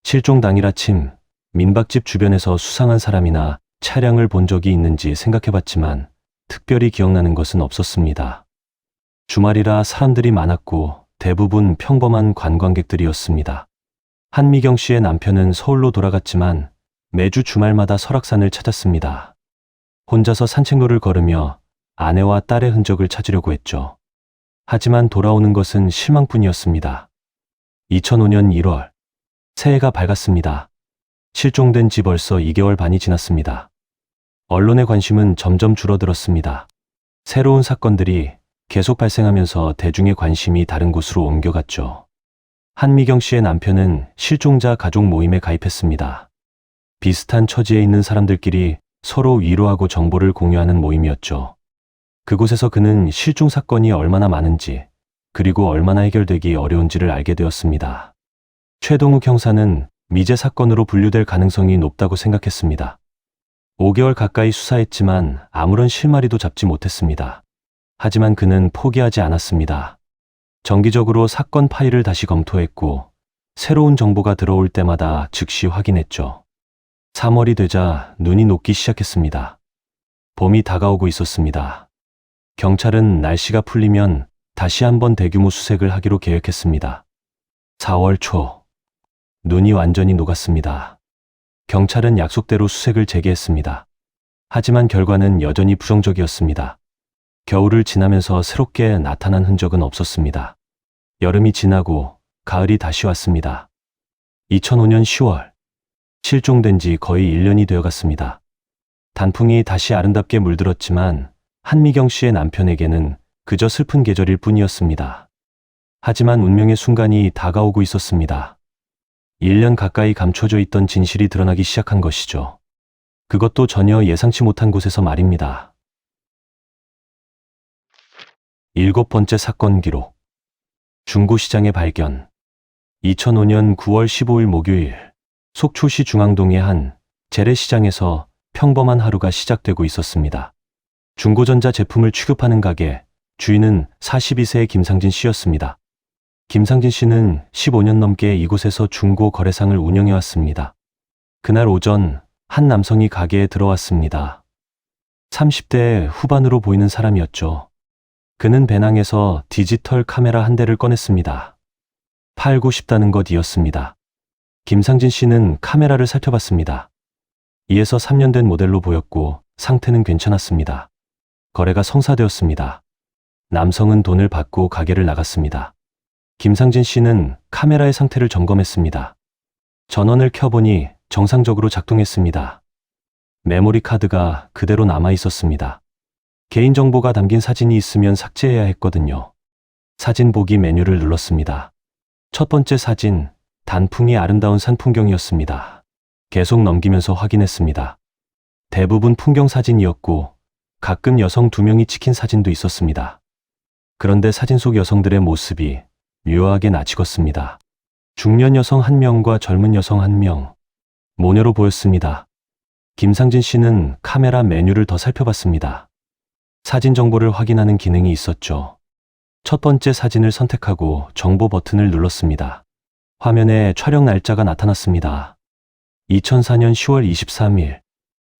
실종 당일 아침 민박집 주변에서 수상한 사람이나 차량을 본 적이 있는지 생각해봤지만 특별히 기억나는 것은 없었습니다. 주말이라 사람들이 많았고 대부분 평범한 관광객들이었습니다. 한미경 씨의 남편은 서울로 돌아갔지만 매주 주말마다 설악산을 찾았습니다. 혼자서 산책로를 걸으며 아내와 딸의 흔적을 찾으려고 했죠. 하지만 돌아오는 것은 실망뿐이었습니다. 2005년 1월, 새해가 밝았습니다. 실종된 지 벌써 2개월 반이 지났습니다. 언론의 관심은 점점 줄어들었습니다. 새로운 사건들이 계속 발생하면서 대중의 관심이 다른 곳으로 옮겨갔죠. 한미경 씨의 남편은 실종자 가족 모임에 가입했습니다. 비슷한 처지에 있는 사람들끼리 서로 위로하고 정보를 공유하는 모임이었죠. 그곳에서 그는 실종 사건이 얼마나 많은지, 그리고 얼마나 해결되기 어려운지를 알게 되었습니다. 최동욱 형사는 미제 사건으로 분류될 가능성이 높다고 생각했습니다. 5개월 가까이 수사했지만 아무런 실마리도 잡지 못했습니다. 하지만 그는 포기하지 않았습니다. 정기적으로 사건 파일을 다시 검토했고 새로운 정보가 들어올 때마다 즉시 확인했죠. 3월이 되자 눈이 녹기 시작했습니다. 봄이 다가오고 있었습니다. 경찰은 날씨가 풀리면 다시 한번 대규모 수색을 하기로 계획했습니다. 4월 초, 눈이 완전히 녹았습니다. 경찰은 약속대로 수색을 재개했습니다. 하지만 결과는 여전히 부정적이었습니다. 겨울을 지나면서 새롭게 나타난 흔적은 없었습니다. 여름이 지나고 가을이 다시 왔습니다. 2005년 10월, 실종된 지 거의 1년이 되어갔습니다. 단풍이 다시 아름답게 물들었지만 한미경 씨의 남편에게는 그저 슬픈 계절일 뿐이었습니다. 하지만 운명의 순간이 다가오고 있었습니다. 1년 가까이 감춰져 있던 진실이 드러나기 시작한 것이죠. 그것도 전혀 예상치 못한 곳에서 말입니다. 7번째 사건 기록. 중고시장의 발견. 2005년 9월 15일 목요일, 속초시 중앙동의 한 재래시장에서 평범한 하루가 시작되고 있었습니다. 중고전자 제품을 취급하는 가게, 주인은 42세의 김상진 씨였습니다. 김상진 씨는 15년 넘게 이곳에서 중고 거래상을 운영해왔습니다. 그날 오전 한 남성이 가게에 들어왔습니다. 30대 후반으로 보이는 사람이었죠. 그는 배낭에서 디지털 카메라 한 대를 꺼냈습니다. 팔고 싶다는 것이었습니다. 김상진 씨는 카메라를 살펴봤습니다. 2에서 3년 된 모델로 보였고 상태는 괜찮았습니다. 거래가 성사되었습니다. 남성은 돈을 받고 가게를 나갔습니다. 김상진 씨는 카메라의 상태를 점검했습니다. 전원을 켜보니 정상적으로 작동했습니다. 메모리 카드가 그대로 남아 있었습니다. 개인정보가 담긴 사진이 있으면 삭제해야 했거든요. 사진 보기 메뉴를 눌렀습니다. 첫 번째 사진, 단풍이 아름다운 산 풍경이었습니다. 계속 넘기면서 확인했습니다. 대부분 풍경 사진이었고 가끔 여성 2명이 찍힌 사진도 있었습니다. 그런데 사진 속 여성들의 모습이 묘하게 낯익었습니다. 중년 여성 1명과 젊은 여성 1명, 모녀로 보였습니다. 김상진 씨는 카메라 메뉴를 더 살펴봤습니다. 사진 정보를 확인하는 기능이 있었죠. 첫 번째 사진을 선택하고 정보 버튼을 눌렀습니다. 화면에 촬영 날짜가 나타났습니다. 2004년 10월 23일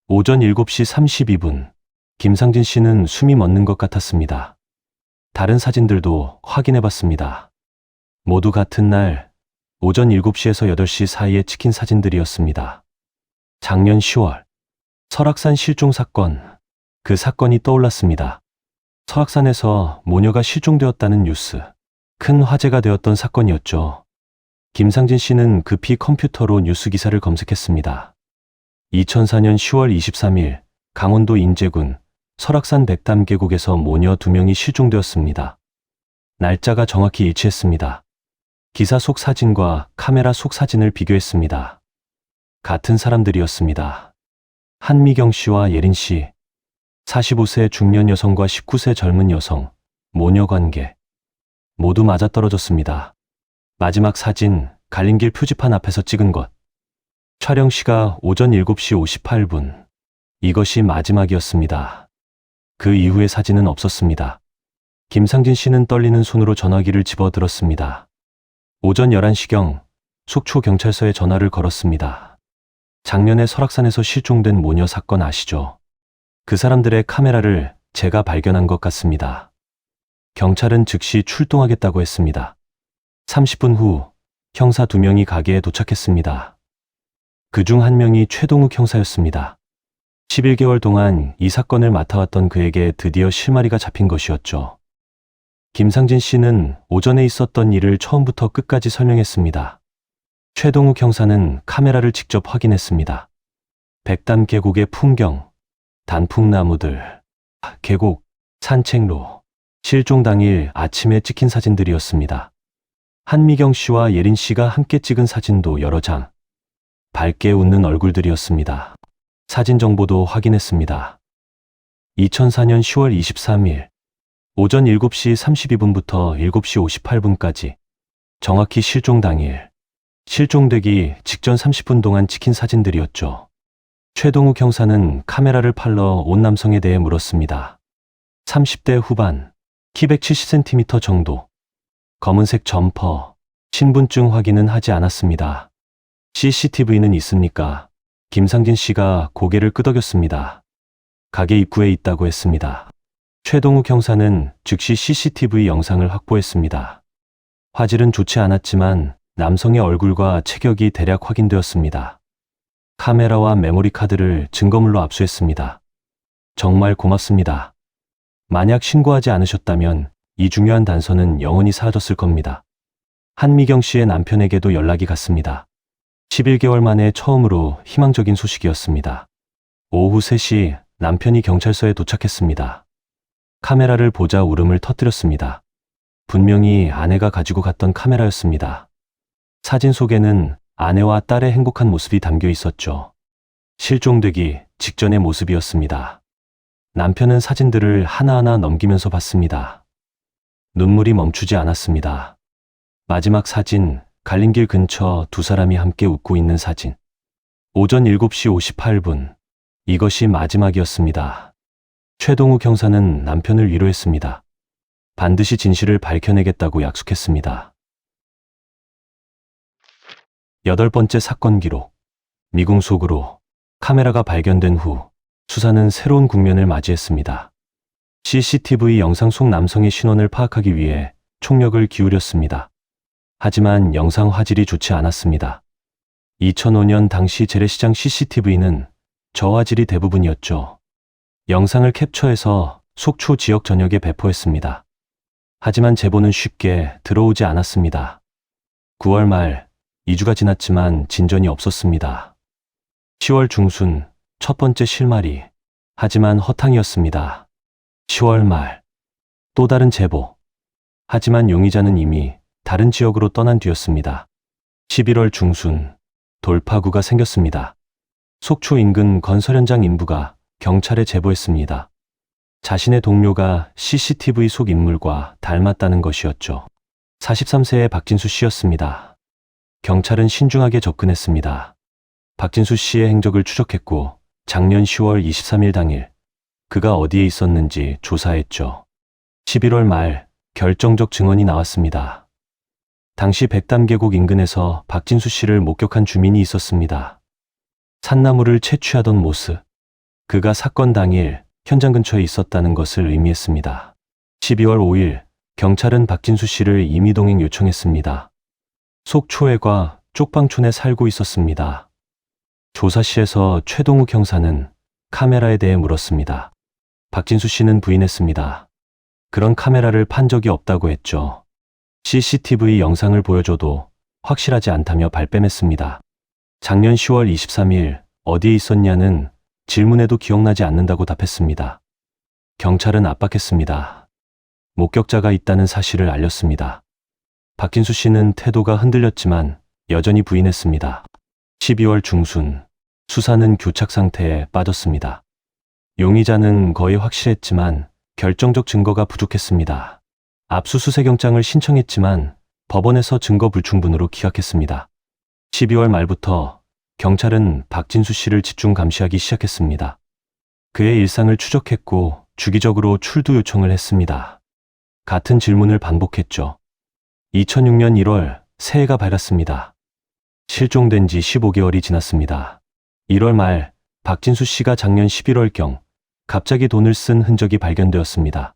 오전 7시 32분. 김상진 씨는 숨이 멎는 것 같았습니다. 다른 사진들도 확인해 봤습니다. 모두 같은 날 오전 7시에서 8시 사이에 찍힌 사진들이었습니다. 작년 10월 설악산 실종 사건, 그 사건이 떠올랐습니다. 설악산에서 모녀가 실종되었다는 뉴스, 큰 화제가 되었던 사건이었죠. 김상진 씨는 급히 컴퓨터로 뉴스 기사를 검색했습니다. 2004년 10월 23일 강원도 인제군 설악산 백담 계곡에서 모녀 2명이 실종되었습니다. 날짜가 정확히 일치했습니다. 기사 속 사진과 카메라 속 사진을 비교했습니다. 같은 사람들이었습니다. 한미경 씨와 예린 씨, 45세 중년 여성과 19세 젊은 여성, 모녀 관계, 모두 맞아떨어졌습니다. 마지막 사진, 갈림길 표지판 앞에서 찍은 것. 촬영 시가 오전 7시 58분. 이것이 마지막이었습니다. 그 이후의 사진은 없었습니다. 김상진 씨는 떨리는 손으로 전화기를 집어들었습니다. 오전 11시경 속초경찰서에 전화를 걸었습니다. 작년에 설악산에서 실종된 모녀 사건 아시죠? 그 사람들의 카메라를 제가 발견한 것 같습니다. 경찰은 즉시 출동하겠다고 했습니다. 30분 후 형사 2명이 가게에 도착했습니다. 그중 1명이 최동욱 형사였습니다. 11개월 동안 이 사건을 맡아왔던 그에게 드디어 실마리가 잡힌 것이었죠. 김상진 씨는 오전에 있었던 일을 처음부터 끝까지 설명했습니다. 최동욱 형사는 카메라를 직접 확인했습니다. 백담 계곡의 풍경, 단풍나무들, 계곡, 산책로, 실종 당일 아침에 찍힌 사진들이었습니다. 한미경 씨와 예린 씨가 함께 찍은 사진도 여러 장, 밝게 웃는 얼굴들이었습니다. 사진 정보도 확인했습니다. 2004년 10월 23일 오전 7시 32분부터 7시 58분까지 정확히 실종 당일, 실종되기 직전 30분 동안 찍힌 사진들이었죠. 최동욱 형사는 카메라를 팔러 온 남성에 대해 물었습니다. 30대 후반, 키 170cm 정도, 검은색 점퍼, 신분증 확인은 하지 않았습니다. CCTV는 있습니까? 김상진 씨가 고개를 끄덕였습니다. 가게 입구에 있다고 했습니다. 최동욱 형사는 즉시 CCTV 영상을 확보했습니다. 화질은 좋지 않았지만 남성의 얼굴과 체격이 대략 확인되었습니다. 카메라와 메모리 카드를 증거물로 압수했습니다. 정말 고맙습니다. 만약 신고하지 않으셨다면 이 중요한 단서는 영원히 사라졌을 겁니다. 한미경 씨의 남편에게도 연락이 갔습니다. 11개월 만에 처음으로 희망적인 소식이었습니다. 오후 3시 남편이 경찰서에 도착했습니다. 카메라를 보자 울음을 터뜨렸습니다. 분명히 아내가 가지고 갔던 카메라였습니다. 사진 속에는 아내와 딸의 행복한 모습이 담겨 있었죠. 실종되기 직전의 모습이었습니다. 남편은 사진들을 하나하나 넘기면서 봤습니다. 눈물이 멈추지 않았습니다. 마지막 사진, 갈림길 근처 2사람이 함께 웃고 있는 사진. 오전 7시 58분. 이것이 마지막이었습니다. 최동욱 형사는 남편을 위로했습니다. 반드시 진실을 밝혀내겠다고 약속했습니다. 8번째 사건 기록. 미궁 속으로 카메라가 발견된 후 수사는 새로운 국면을 맞이했습니다. CCTV 영상 속 남성의 신원을 파악하기 위해 총력을 기울였습니다. 하지만 영상 화질이 좋지 않았습니다. 2005년 당시 재래시장 CCTV는 저화질이 대부분이었죠. 영상을 캡처해서 속초 지역 전역에 배포했습니다. 하지만 제보는 쉽게 들어오지 않았습니다. 9월 말 2주가 지났지만 진전이 없었습니다. 10월 중순 첫 번째 실마리. 하지만 허탕이었습니다. 10월 말 또 다른 제보. 하지만 용의자는 이미 다른 지역으로 떠난 뒤였습니다. 11월 중순 돌파구가 생겼습니다. 속초 인근 건설 현장 인부가 경찰에 제보했습니다. 자신의 동료가 CCTV 속 인물과 닮았다는 것이었죠. 43세의 박진수 씨였습니다. 경찰은 신중하게 접근했습니다. 박진수 씨의 행적을 추적했고 작년 10월 23일 당일 그가 어디에 있었는지 조사했죠. 11월 말 결정적 증언이 나왔습니다. 당시 백담 계곡 인근에서 박진수 씨를 목격한 주민이 있었습니다. 산나물을 채취하던 모습. 그가 사건 당일 현장 근처에 있었다는 것을 의미했습니다. 12월 5일 경찰은 박진수 씨를 임의동행 요청했습니다. 속초해과 쪽방촌에 살고 있었습니다. 조사 시에서 최동욱 형사는 카메라에 대해 물었습니다. 박진수 씨는 부인했습니다. 그런 카메라를 판 적이 없다고 했죠. CCTV 영상을 보여줘도 확실하지 않다며 발뺌했습니다. 작년 10월 23일 어디에 있었냐는 질문에도 기억나지 않는다고 답했습니다. 경찰은 압박했습니다. 목격자가 있다는 사실을 알렸습니다. 박진수 씨는 태도가 흔들렸지만 여전히 부인했습니다. 12월 중순 수사는 교착 상태에 빠졌습니다. 용의자는 거의 확실했지만 결정적 증거가 부족했습니다. 압수수색영장을 신청했지만 법원에서 증거 불충분으로 기각했습니다. 12월 말부터 경찰은 박진수 씨를 집중 감시하기 시작했습니다. 그의 일상을 추적했고 주기적으로 출두 요청을 했습니다. 같은 질문을 반복했죠. 2006년 1월 새해가 밝았습니다. 실종된 지 15개월이 지났습니다. 1월 말 박진수 씨가 작년 11월경 갑자기 돈을 쓴 흔적이 발견되었습니다.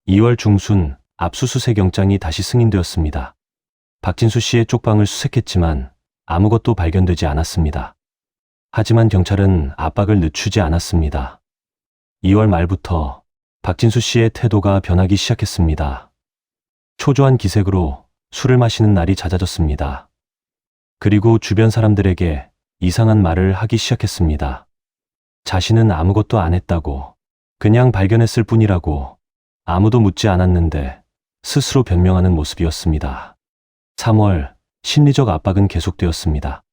2월 중순 압수수색 영장이 다시 승인되었습니다. 박진수 씨의 쪽방을 수색했지만 아무것도 발견되지 않았습니다. 하지만 경찰은 압박을 늦추지 않았습니다. 2월 말부터 박진수 씨의 태도가 변하기 시작했습니다. 초조한 기색으로 술을 마시는 날이 잦아졌습니다. 그리고 주변 사람들에게 이상한 말을 하기 시작했습니다. 자신은 아무것도 안 했다고, 그냥 발견했을 뿐이라고, 아무도 묻지 않았는데 스스로 변명하는 모습이었습니다. 3월 심리적 압박은 계속되었습니다.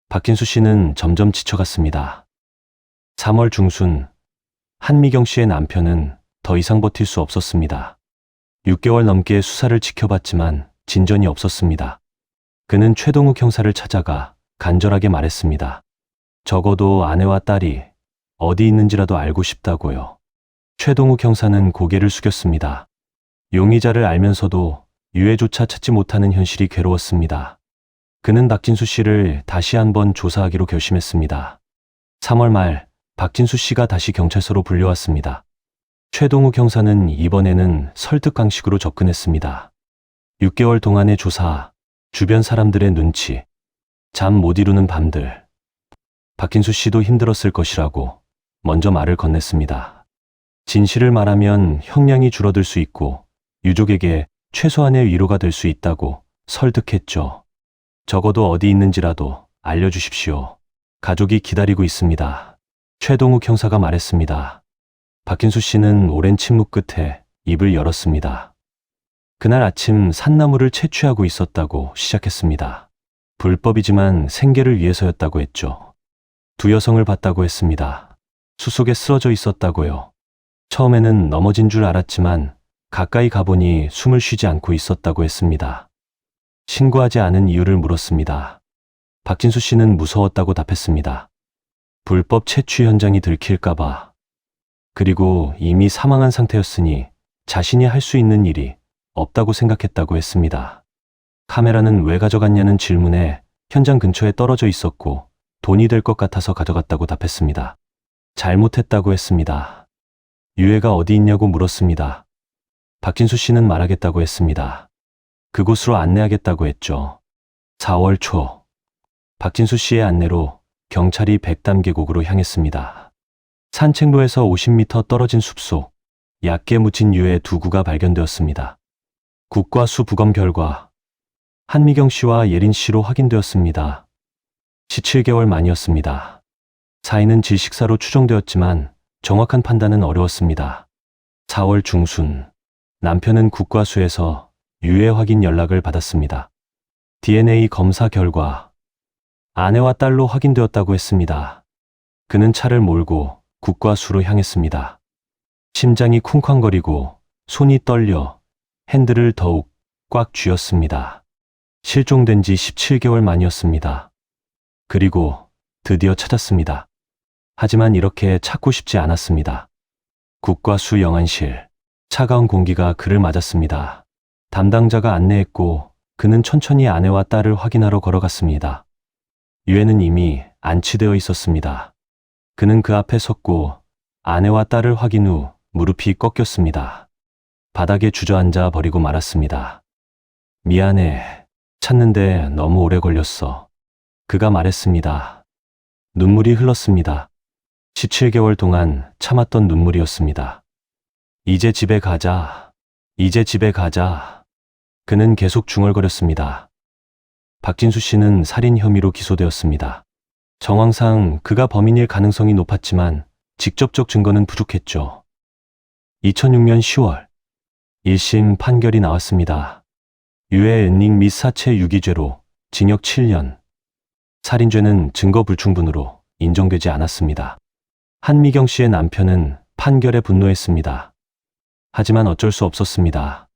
박진수 씨는 점점 지쳐갔습니다. 3월 중순 한미경 씨의 남편은 더 이상 버틸 수 없었습니다. 6개월 넘게 수사를 지켜봤지만 진전이 없었습니다. 그는 최동욱 형사를 찾아가 간절하게 말했습니다. 적어도 아내와 딸이 어디 있는지라도 알고 싶다고요. 최동욱 형사는 고개를 숙였습니다. 용의자를 알면서도 유해조차 찾지 못하는 현실이 괴로웠습니다. 그는 박진수 씨를 다시 한번 조사하기로 결심했습니다. 3월 말 박진수 씨가 다시 경찰서로 불려왔습니다. 최동욱 형사는 이번에는 설득 방식으로 접근했습니다. 6개월 동안의 조사, 주변 사람들의 눈치, 잠 못 이루는 밤들. 박진수 씨도 힘들었을 것이라고 먼저 말을 건넸습니다. 진실을 말하면 형량이 줄어들 수 있고 유족에게 최소한의 위로가 될 수 있다고 설득했죠. 적어도 어디 있는지라도 알려주십시오. 가족이 기다리고 있습니다. 최동욱 형사가 말했습니다. 박진수 씨는 오랜 침묵 끝에 입을 열었습니다. 그날 아침 산나물을 채취하고 있었다고 시작했습니다. 불법이지만 생계를 위해서였다고 했죠. 두 여성을 봤다고 했습니다. 수속에 쓰러져 있었다고요. 처음에는 넘어진 줄 알았지만 가까이 가보니 숨을 쉬지 않고 있었다고 했습니다. 신고하지 않은 이유를 물었습니다. 박진수 씨는 무서웠다고 답했습니다. 불법 채취 현장이 들킬까봐. 그리고 이미 사망한 상태였으니 자신이 할 수 있는 일이 없다고 생각했다고 했습니다. 카메라는 왜 가져갔냐는 질문에 현장 근처에 떨어져 있었고 돈이 될 것 같아서 가져갔다고 답했습니다. 잘못했다고 했습니다. 유해가 어디 있냐고 물었습니다. 박진수 씨는 말하겠다고 했습니다. 그곳으로 안내하겠다고 했죠. 4월 초 박진수 씨의 안내로 경찰이 백담 계곡으로 향했습니다. 산책로에서 50m 떨어진 숲속 얕게 묻힌 유해 두 구가 발견되었습니다. 국과수 부검 결과 한미경 씨와 예린 씨로 확인되었습니다. 17개월 만이었습니다. 사인은 질식사로 추정되었지만 정확한 판단은 어려웠습니다. 4월 중순, 남편은 국과수에서 유해 확인 연락을 받았습니다. DNA 검사 결과 아내와 딸로 확인되었다고 했습니다. 그는 차를 몰고 국과수로 향했습니다. 심장이 쿵쾅거리고 손이 떨려 핸들을 더욱 꽉 쥐었습니다. 실종된 지 17개월 만이었습니다. 그리고 드디어 찾았습니다. 하지만 이렇게 찾고 싶지 않았습니다. 국과수 영안실. 차가운 공기가 그를 맞았습니다. 담당자가 안내했고 그는 천천히 아내와 딸을 확인하러 걸어갔습니다. 유해는 이미 안치되어 있었습니다. 그는 그 앞에 섰고 아내와 딸을 확인 후 무릎이 꺾였습니다. 바닥에 주저앉아 버리고 말았습니다. 미안해. 찾는데 너무 오래 걸렸어. 그가 말했습니다. 눈물이 흘렀습니다. 17개월 동안 참았던 눈물이었습니다. 이제 집에 가자. 이제 집에 가자. 그는 계속 중얼거렸습니다. 박진수 씨는 살인 혐의로 기소되었습니다. 정황상 그가 범인일 가능성이 높았지만 직접적 증거는 부족했죠. 2006년 10월 1심 판결이 나왔습니다. 유해 은닉 및 사체 유기죄로 징역 7년. 살인죄는 증거 불충분으로 인정되지 않았습니다. 한미경 씨의 남편은 판결에 분노했습니다. 하지만 어쩔 수 없었습니다.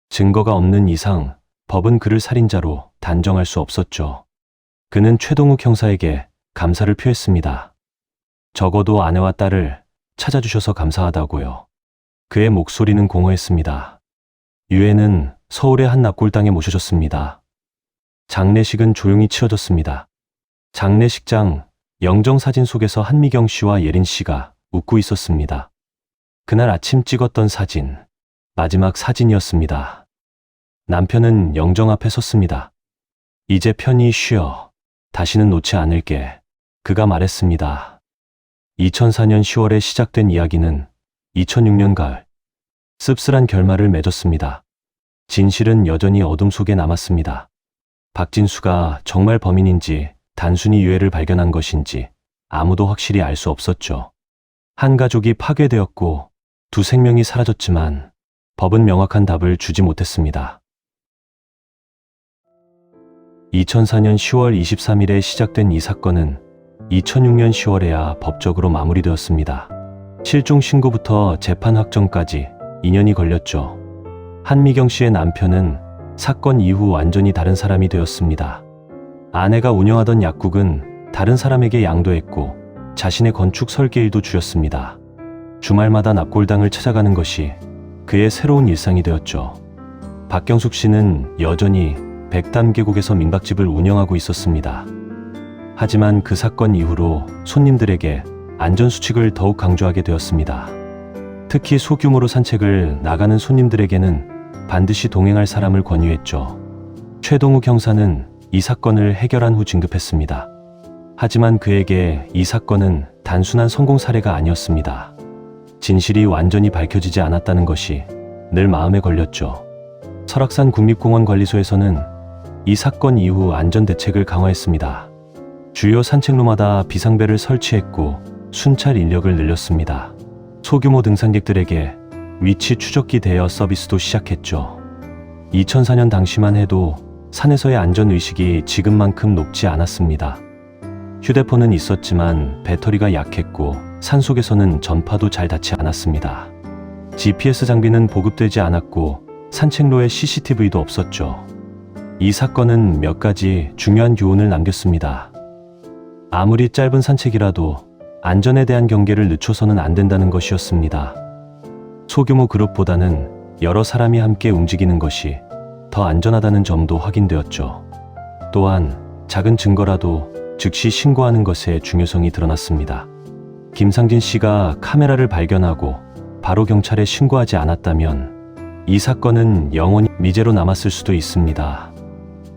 증거가 없는 이상 법은 그를 살인자로 단정할 수 없었죠. 그는 최동욱 형사에게 감사를 표했습니다. 적어도 아내와 딸을 찾아주셔서 감사하다고요. 그의 목소리는 공허했습니다. 유해는 서울의 한 납골당에 모셔졌습니다. 장례식은 조용히 치러졌습니다. 장례식장 영정사진 속에서 한미경 씨와 예린 씨가 웃고 있었습니다. 그날 아침 찍었던 사진, 마지막 사진이었습니다. 남편은 영정 앞에 섰습니다. 이제 편히 쉬어. 다시는 놓지 않을게. 그가 말했습니다. 2004년 10월에 시작된 이야기는 2006년 가을, 씁쓸한 결말을 맺었습니다. 진실은 여전히 어둠 속에 남았습니다. 박진수가 정말 범인인지 단순히 유해를 발견한 것인지 아무도 확실히 알 수 없었죠. 한 가족이 파괴되었고 두 생명이 사라졌지만 법은 명확한 답을 주지 못했습니다. 2004년 10월 23일에 시작된 이 사건은 2006년 10월에야 법적으로 마무리되었습니다. 실종 신고부터 재판 확정까지 2년이 걸렸죠. 한미경 씨의 남편은 사건 이후 완전히 다른 사람이 되었습니다. 아내가 운영하던 약국은 다른 사람에게 양도했고 자신의 건축 설계 일도 줄였습니다. 주말마다 납골당을 찾아가는 것이 그의 새로운 일상이 되었죠. 박경숙 씨는 여전히 백담 계곡에서 민박집을 운영하고 있었습니다. 하지만 그 사건 이후로 손님들에게 안전수칙을 더욱 강조하게 되었습니다. 특히 소규모로 산책을 나가는 손님들에게는 반드시 동행할 사람을 권유했죠. 최동욱 형사는 이 사건을 해결한 후 진급했습니다. 하지만 그에게 이 사건은 단순한 성공 사례가 아니었습니다. 진실이 완전히 밝혀지지 않았다는 것이 늘 마음에 걸렸죠. 설악산 국립공원 관리소에서는 이 사건 이후 안전대책을 강화했습니다. 주요 산책로마다 비상벨을 설치했고 순찰 인력을 늘렸습니다. 소규모 등산객들에게 위치 추적기 대여 서비스도 시작했죠. 2004년 당시만 해도 산에서의 안전의식이 지금만큼 높지 않았습니다. 휴대폰은 있었지만 배터리가 약했고 산속에서는 전파도 잘 닿지 않았습니다. GPS 장비는 보급되지 않았고 산책로에 CCTV도 없었죠. 이 사건은 몇 가지 중요한 교훈을 남겼습니다. 아무리 짧은 산책이라도 안전에 대한 경계를 늦춰서는 안 된다는 것이었습니다. 소규모 그룹보다는 여러 사람이 함께 움직이는 것이 더 안전하다는 점도 확인되었죠. 또한 작은 증거라도 즉시 신고하는 것의 중요성이 드러났습니다. 김상진 씨가 카메라를 발견하고 바로 경찰에 신고하지 않았다면 이 사건은 영원히 미제로 남았을 수도 있습니다.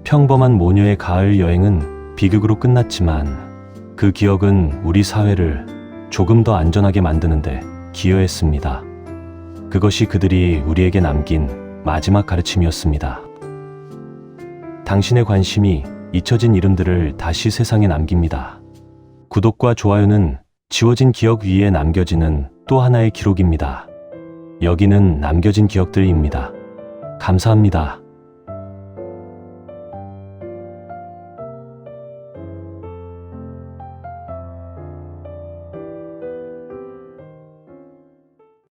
평범한 모녀의 가을 여행은 비극으로 끝났지만 그 기억은 우리 사회를 조금 더 안전하게 만드는데 기여했습니다. 그것이 그들이 우리에게 남긴 마지막 가르침이었습니다. 당신의 관심이 잊혀진 이름들을 다시 세상에 남깁니다. 구독과 좋아요는 지워진 기억 위에 남겨지는 또 하나의 기록입니다. 여기는 남겨진 기억들입니다. 감사합니다.